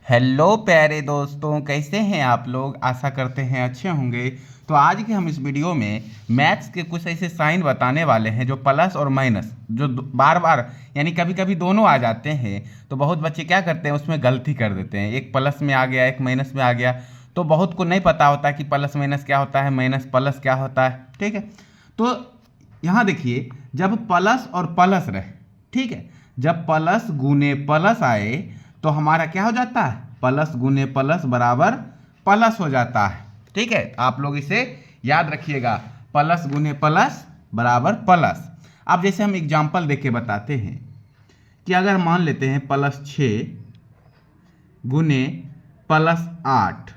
Hello प्यारे दोस्तों, कैसे हैं आप लोग। आशा करते हैं अच्छे होंगे। तो आज के हम इस वीडियो में मैथ्स के कुछ ऐसे साइन बताने वाले हैं जो प्लस और माइनस जो बार बार यानी कभी कभी दोनों आ जाते हैं। तो बहुत बच्चे क्या करते हैं, उसमें गलती कर देते हैं। एक प्लस में आ गया, एक माइनस में आ गया। तो बहुत को नहीं पता होता कि प्लस माइनस क्या होता है, माइनस प्लस क्या होता है। ठीक है, तो यहाँ देखिए, जब प्लस और प्लस रहे, ठीक है, जब प्लस गुने प्लस आए तो हमारा क्या हो जाता है, प्लस गुने प्लस बराबर प्लस हो जाता है। ठीक है, आप लोग इसे याद रखिएगा, प्लस गुने प्लस बराबर प्लस। अब जैसे हम एग्जांपल देके बताते हैं कि अगर मान लेते हैं +6 गुने +8,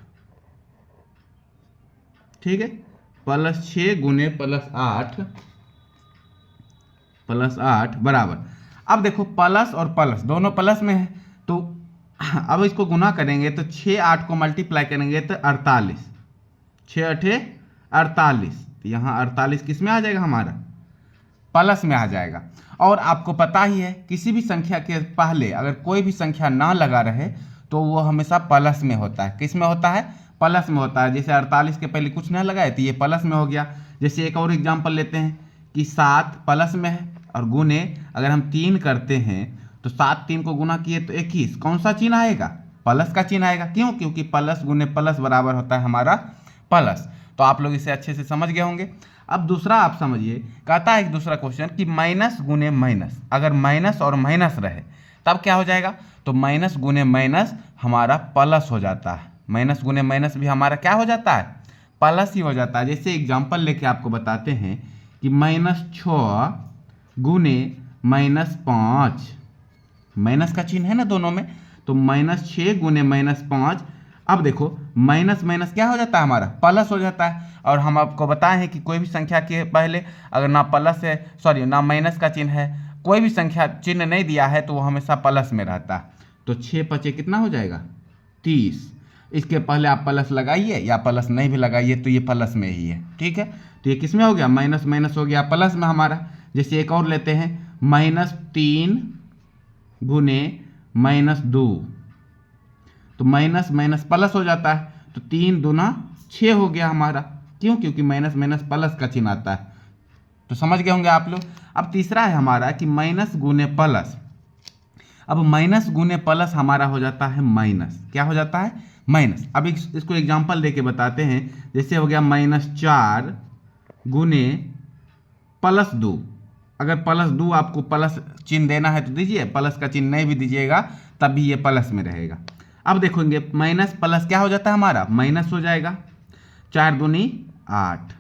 ठीक है, +6 गुने +8 बराबर। अब देखो प्लस और प्लस दोनों प्लस में है, तो अब इसको गुना करेंगे तो 6 8 को मल्टीप्लाई करेंगे तो 48, 6 8 48। तो यहाँ 48 किस में आ जाएगा, हमारा प्लस में आ जाएगा। और आपको पता ही है, किसी भी संख्या के पहले अगर कोई भी संख्या ना लगा रहे तो वो हमेशा प्लस में होता है। किस में होता है, प्लस में होता है। जैसे 48 के पहले कुछ ना लगाए तो ये प्लस में हो गया। जैसे एक और एग्जांपल लेते हैं कि 7 प्लस में है और गुने अगर हम 3 करते हैं तो 7 3 को गुना किए तो 21, कौन सा चिन्ह आएगा, प्लस का चिन्ह आएगा। क्यों, क्योंकि प्लस गुने प्लस बराबर होता है हमारा प्लस। तो आप लोग इसे अच्छे से समझ गए होंगे। अब दूसरा आप समझिए, कहता है एक दूसरा क्वेश्चन कि माइनस गुने माइनस, अगर माइनस और माइनस रहे तब क्या हो जाएगा, तो माइनस गुने माइनस हमारा प्लस हो जाता है। माइनस गुने माइनस भी हमारा क्या हो जाता है, प्लस ही हो जाता है। जैसे एग्जांपल लेके आपको बताते हैं कि -6 गुने -5, माइनस का चिन्ह है ना दोनों में, तो -6 गुने -5। अब देखो माइनस माइनस क्या हो जाता है, हमारा प्लस हो जाता है। और हम आपको बताए हैं कि कोई भी संख्या के पहले अगर ना प्लस है, सॉरी ना माइनस का चिन्ह है, कोई भी संख्या चिन्ह नहीं दिया है तो वो हमेशा प्लस में रहता है। तो 6 5 कितना हो जाएगा, 30। इसके पहले आप प्लस लगाइए या प्लस नहीं भी लगाइए तो ये प्लस में ही है। ठीक है, तो ये किस में हो गया, माइनस माइनस हो गया प्लस में हमारा। जैसे एक और लेते हैं, -3 गुने -2, तो माइनस माइनस प्लस हो जाता है, तो 3 दूना 6 हो गया हमारा। क्यों, क्योंकि माइनस माइनस प्लस का चिन्ह आता है। तो समझ गए होंगे आप लोग। अब तीसरा है हमारा कि माइनस गुने प्लस। अब माइनस गुने प्लस हमारा हो जाता है माइनस, क्या हो जाता है, माइनस। अब इसको एग्जांपल देके बताते हैं। जैसे हो गया -4 गुने +2। अगर +2 आपको प्लस चिन्ह देना है तो दीजिए, प्लस का चिन्ह नहीं भी दीजिएगा तब भी ये प्लस में रहेगा। अब देखोगे माइनस प्लस क्या हो जाता है, हमारा माइनस हो जाएगा। 4 दूनी 8,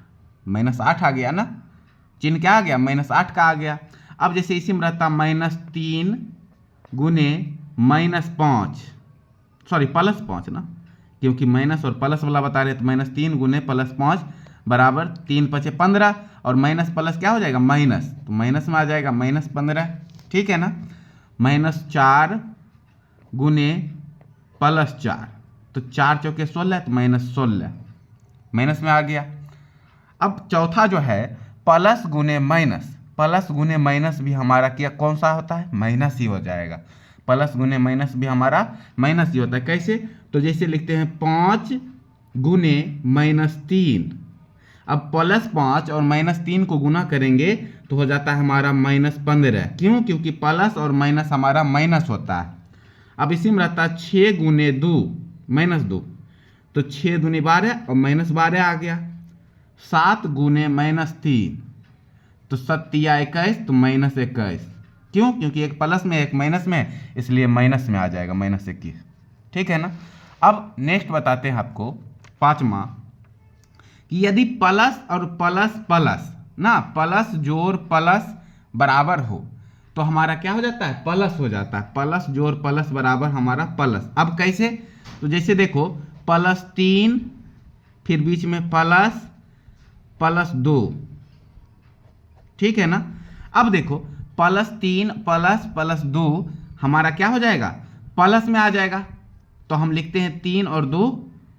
-8 आ गया ना, चिन्ह क्या आ गया, -8 का आ गया। अब जैसे इसी में रहता -3 गुने -5, सॉरी +5 ना, क्योंकि माइनस और प्लस वाला बता रहे तो -3 गुने +5 बराबर 3 5 15, और माइनस प्लस क्या हो जाएगा, माइनस, तो माइनस में आ जाएगा -15। ठीक है ना, -4 गुने +4, तो 4 चौके 16, तो -16 माइनस में आ गया। अब चौथा जो है प्लस गुने माइनस, प्लस गुने माइनस भी हमारा क्या कौन सा होता है, माइनस ही हो जाएगा। प्लस गुने माइनस भी हमारा माइनस ही होता है। कैसे, तो जैसे लिखते हैं 5 गुने -3। अब +5 और -3 को गुना करेंगे तो हो जाता है हमारा -15। क्यों, क्योंकि प्लस और माइनस हमारा माइनस होता है। अब इसी में रहता है 6 गुने 2 -2, तो 6 दूनी 12 और -12 आ गया। 7 गुने -3, तो 7 या 21, तो -21। क्यों, क्योंकि एक प्लस में एक माइनस में, इसलिए माइनस में आ जाएगा -21। ठीक है ना। अब नेक्स्ट बताते हैं आपको पांचवा, कि यदि प्लस और प्लस प्लस ना, प्लस जोड़ प्लस बराबर हो तो हमारा क्या हो जाता है, प्लस हो जाता है। प्लस जोड़ प्लस बराबर हमारा प्लस। अब कैसे, तो जैसे देखो +3 फिर बीच में प्लस +2, ठीक है ना। अब देखो +3 प्लस 2 हमारा क्या हो जाएगा, प्लस में आ जाएगा। तो हम लिखते हैं 3 और 2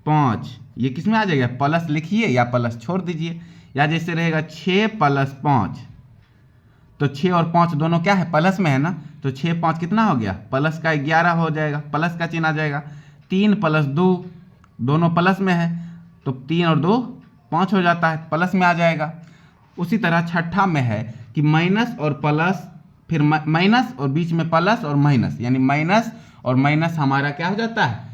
5, ये किस में आ जाएगा, प्लस लिखिए या प्लस छोड़ दीजिए। या जैसे रहेगा 6 + 5, तो 6 और 5 दोनों क्या है, प्लस में है ना, तो 6 5 कितना हो गया, प्लस का 11 हो जाएगा, प्लस का चिन्ह आ जाएगा। 3 + 2 दोनों प्लस में है, तो 3 और 2 5 हो जाता है, प्लस में आ जाएगा। उसी तरह छठा में है कि माइनस और प्लस, फिर माइनस और बीच में प्लस और माइनस, यानी माइनस और माइनस हमारा क्या हो जाता है,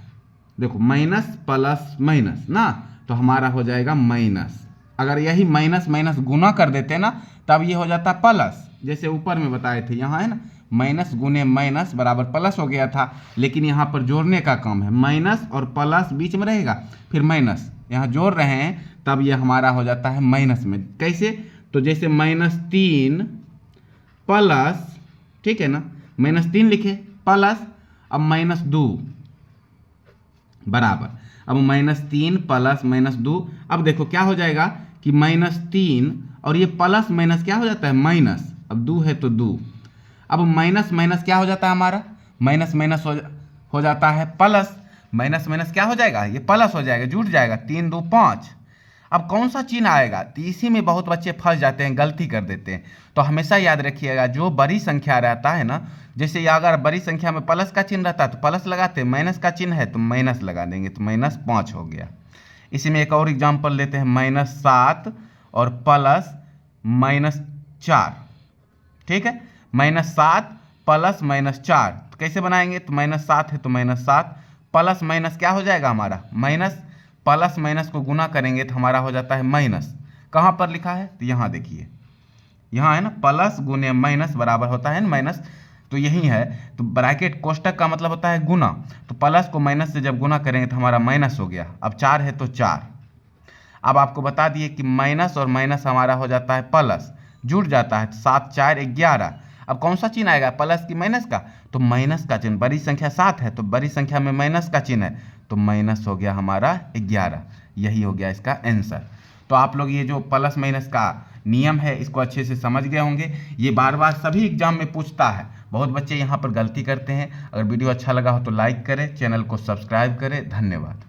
देखो माइनस प्लस माइनस ना, तो हमारा हो जाएगा माइनस। अगर यही माइनस माइनस गुना कर देते ना तब ये हो जाता प्लस, जैसे ऊपर में बताए थे, यहाँ है ना माइनस गुने माइनस बराबर प्लस हो गया था, लेकिन यहाँ पर जोड़ने का काम है, माइनस और प्लस बीच में रहेगा, फिर माइनस यहाँ जोड़ रहे हैं तब ये हमारा हो जाता है माइनस में। कैसे, तो जैसे -3 प्लस, ठीक है ना, -3 लिखे प्लस, अब -2 बराबर, अब -3 प्लस -2, अब देखो क्या हो जाएगा कि -3 और ये प्लस माइनस क्या हो जाता है माइनस, अब 2 है तो 2, अब माइनस माइनस क्या हो जाता है हमारा, माइनस माइनस हो जाता है प्लस, माइनस माइनस क्या हो जाएगा, ये प्लस हो जाएगा, जुड़ जाएगा, 3 2 5। अब कौन सा चिन्ह आएगा, तो इसी में बहुत बच्चे फंस जाते हैं, गलती कर देते हैं। तो हमेशा याद रखिएगा, जो बड़ी संख्या रहता है ना, जैसे अगर बड़ी संख्या में प्लस का चिन्ह रहता है तो प्लस लगाते हैं, माइनस का चिन्ह है तो माइनस लगा देंगे, तो -5 हो गया। इसी में एक और एग्जाम्पल लेते हैं, -7 और प्लस -4, ठीक है, -7 प्लस -4, तो कैसे बनाएंगे, तो -7 है तो -7, प्लस माइनस क्या हो जाएगा हमारा माइनस, प्लस माइनस को गुना करेंगे तो हमारा हो जाता है माइनस। कहाँ पर लिखा है, तो यहाँ देखिए, यहाँ है ना, प्लस गुने माइनस बराबर होता है माइनस, तो यही है। तो ब्रैकेट कोष्टक का मतलब होता है गुना, तो प्लस को माइनस से जब गुना करेंगे तो हमारा माइनस हो गया। अब 4 है तो 4। अब आपको बता दिए कि माइनस और माइनस हमारा हो जाता है प्लस, जुड़ जाता है, 7 4 11। अब कौन सा चिन्ह आएगा, प्लस की माइनस का, तो माइनस का चिन्ह, बड़ी संख्या 7 है तो बड़ी संख्या में माइनस का चिन्ह है, तो माइनस हो गया हमारा 11। यही हो गया इसका आंसर। तो आप लोग ये जो प्लस माइनस का नियम है इसको अच्छे से समझ गए होंगे। ये बार बार सभी एग्जाम में पूछता है, बहुत बच्चे यहाँ पर गलती करते हैं। अगर वीडियो अच्छा लगा हो तो लाइक करें, चैनल को सब्सक्राइब करें। धन्यवाद।